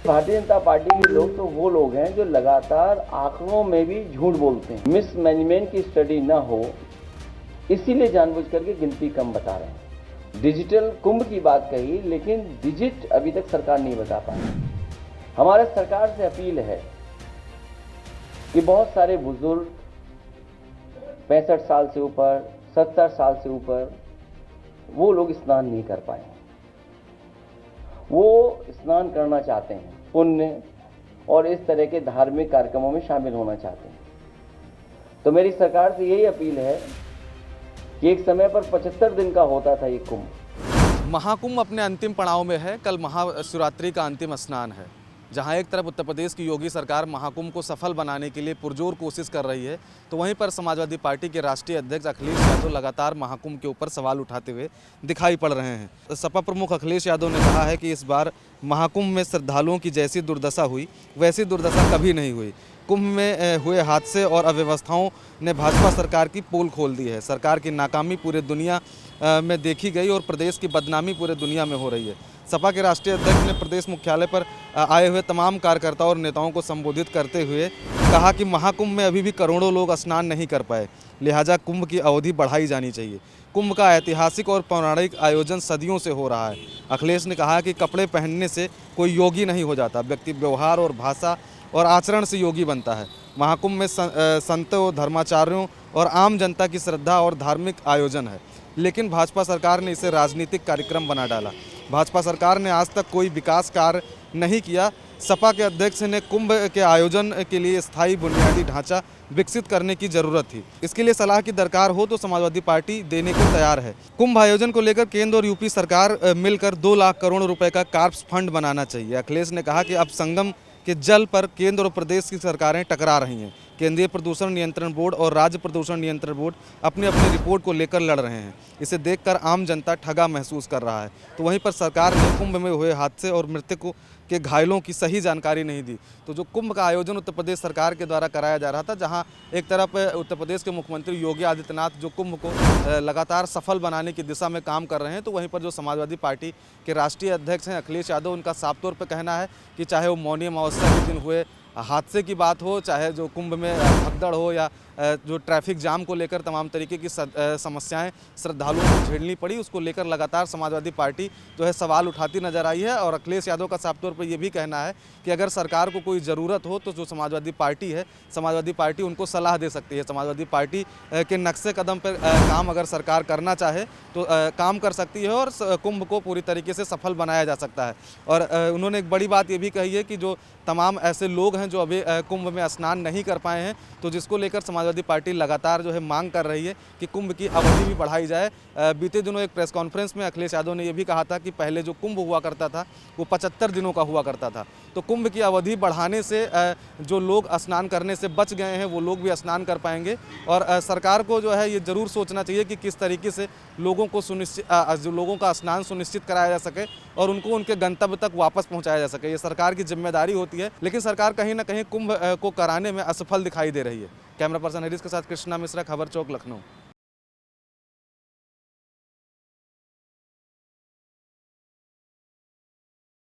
Bharatiya Janata party के लोग तो वो लोग हैं जो लगातार आंकड़ों में भी झूठ बोलते हैं। मिसमैनेजमेंट की स्टडी ना हो इसीलिए जानबूझ करके गिनती कम बता रहे हैं। डिजिटल कुंभ की बात कही, लेकिन डिजिट अभी तक सरकार नहीं बता पाई। हमारे सरकार से अपील है कि बहुत सारे बुजुर्ग 65 साल से ऊपर, 70 साल से ऊपर वो लोग स्नान नहीं कर पाए। वो स्नान करना चाहते हैं, पुण्य और इस तरह के धार्मिक कार्यक्रमों में शामिल होना चाहते हैं। तो मेरी सरकार से यही अपील है कि एक समय पर 75 दिन का होता था ये कुंभ। महाकुंभ अपने अंतिम पड़ाव में है। कल महाशिवरात्रि का अंतिम स्नान है, जहां एक तरफ उत्तर प्रदेश की योगी सरकार महाकुंभ को सफल बनाने के लिए पुरजोर कोशिश कर रही है, तो वहीं पर समाजवादी पार्टी के राष्ट्रीय अध्यक्ष अखिलेश यादव लगातार महाकुंभ के ऊपर सवाल उठाते हुए दिखाई पड़ रहे हैं। सपा प्रमुख अखिलेश यादव ने कहा है कि इस बार महाकुंभ में श्रद्धालुओं की जैसी दुर्दशा हुई वैसी दुर्दशा कभी नहीं हुई। कुंभ में हुए हादसे और अव्यवस्थाओं ने भाजपा सरकार की पोल खोल दी है। सरकार की नाकामी पूरे दुनिया में देखी गई और प्रदेश की बदनामी पूरे दुनिया में हो रही है। सपा के राष्ट्रीय अध्यक्ष ने प्रदेश मुख्यालय पर आए हुए तमाम कार्यकर्ताओं और नेताओं को संबोधित करते हुए कहा कि महाकुंभ में अभी भी करोड़ों लोग स्नान नहीं कर पाए, लिहाजा कुंभ की अवधि बढ़ाई जानी चाहिए। कुंभ का ऐतिहासिक और पौराणिक आयोजन सदियों से हो रहा है। अखिलेश ने कहा कि कपड़े पहनने से कोई योगी नहीं हो जाता, व्यक्ति व्यवहार और भाषा और आचरण से योगी बनता है। महाकुंभ में संतों, धर्माचार्यों और आम जनता की श्रद्धा और धार्मिक आयोजन है, लेकिन भाजपा सरकार ने इसे राजनीतिक कार्यक्रम बना डाला। भाजपा सरकार ने आज तक कोई विकास कार्य नहीं किया। सपा के अध्यक्ष ने कुंभ के आयोजन के लिए स्थायी बुनियादी ढांचा विकसित करने की जरूरत थी। इसके लिए सलाह की दरकार हो तो समाजवादी पार्टी देने को तैयार है। कुंभ आयोजन को लेकर केंद्र और यूपी सरकार मिलकर 2 लाख करोड़ रुपए का कार्प्स फंड बनाना चाहिए। अखिलेश ने कहा कि अब संगम के जल पर केंद्र और प्रदेश की सरकारें टकरा रही हैं। केंद्रीय प्रदूषण नियंत्रण बोर्ड और राज्य प्रदूषण नियंत्रण बोर्ड अपनी अपनी रिपोर्ट को लेकर लड़ रहे हैं। इसे देखकर आम जनता ठगा महसूस कर रहा है। तो वहीं पर सरकार ने कुंभ में हुए हादसे और मृतकों के घायलों की सही जानकारी नहीं दी। तो जो कुंभ का आयोजन उत्तर प्रदेश सरकार के द्वारा कराया जा रहा था, जहां एक तरफ उत्तर प्रदेश के मुख्यमंत्री योगी आदित्यनाथ जो कुंभ को लगातार सफल बनाने की दिशा में काम कर रहे हैं, तो वहीं पर जो समाजवादी पार्टी के राष्ट्रीय अध्यक्ष हैं अखिलेश यादव, उनका साफ तौर पर कहना है कि चाहे वो मौनी अमावस्या के दिन हुए हादसे की बात हो, चाहे जो कुंभ में भगदड़ हो या जो ट्रैफिक जाम को लेकर तमाम तरीके की समस्याएं श्रद्धालुओं को झेलनी पड़ी, उसको लेकर लगातार समाजवादी पार्टी जो है सवाल उठाती नजर आई है। और अखिलेश यादव का साफ तौर पर यह भी कहना है कि अगर सरकार को कोई ज़रूरत हो तो जो समाजवादी पार्टी है, समाजवादी पार्टी उनको सलाह दे सकती है। समाजवादी पार्टी के नक्शे कदम पर काम अगर सरकार करना चाहे तो काम कर सकती है और कुंभ को पूरी तरीके से सफल बनाया जा सकता है। और उन्होंने एक बड़ी बात ये भी कही है कि जो तमाम ऐसे लोग हैं जो अभी कुंभ में स्नान नहीं कर पाए हैं, तो जिसको लेकर समाजवादी पार्टी लगातार जो है मांग कर रही है कि कुंभ की अवधि भी बढ़ाई जाए। बीते दिनों एक प्रेस कॉन्फ्रेंस में अखिलेश यादव ने यह भी कहा था कि पहले जो कुंभ हुआ करता था वो 75 दिनों का हुआ करता था। तो कुंभ की अवधि बढ़ाने से जो लोग स्नान करने से बच गए हैं वो लोग भी स्नान कर पाएंगे। और सरकार को जो है ये ज़रूर सोचना चाहिए कि किस तरीके से लोगों को जो लोगों का स्नान सुनिश्चित कराया जा सके और उनको उनके गंतव्य तक वापस पहुँचाया जा सके। ये सरकार की जिम्मेदारी होती है, लेकिन सरकार कहीं ना कहीं कुंभ को कराने में असफल दिखाई दे रही है। कैमरा पर्सन हरीश के साथ कृष्णा मिश्रा, खबर चौक, लखनऊ।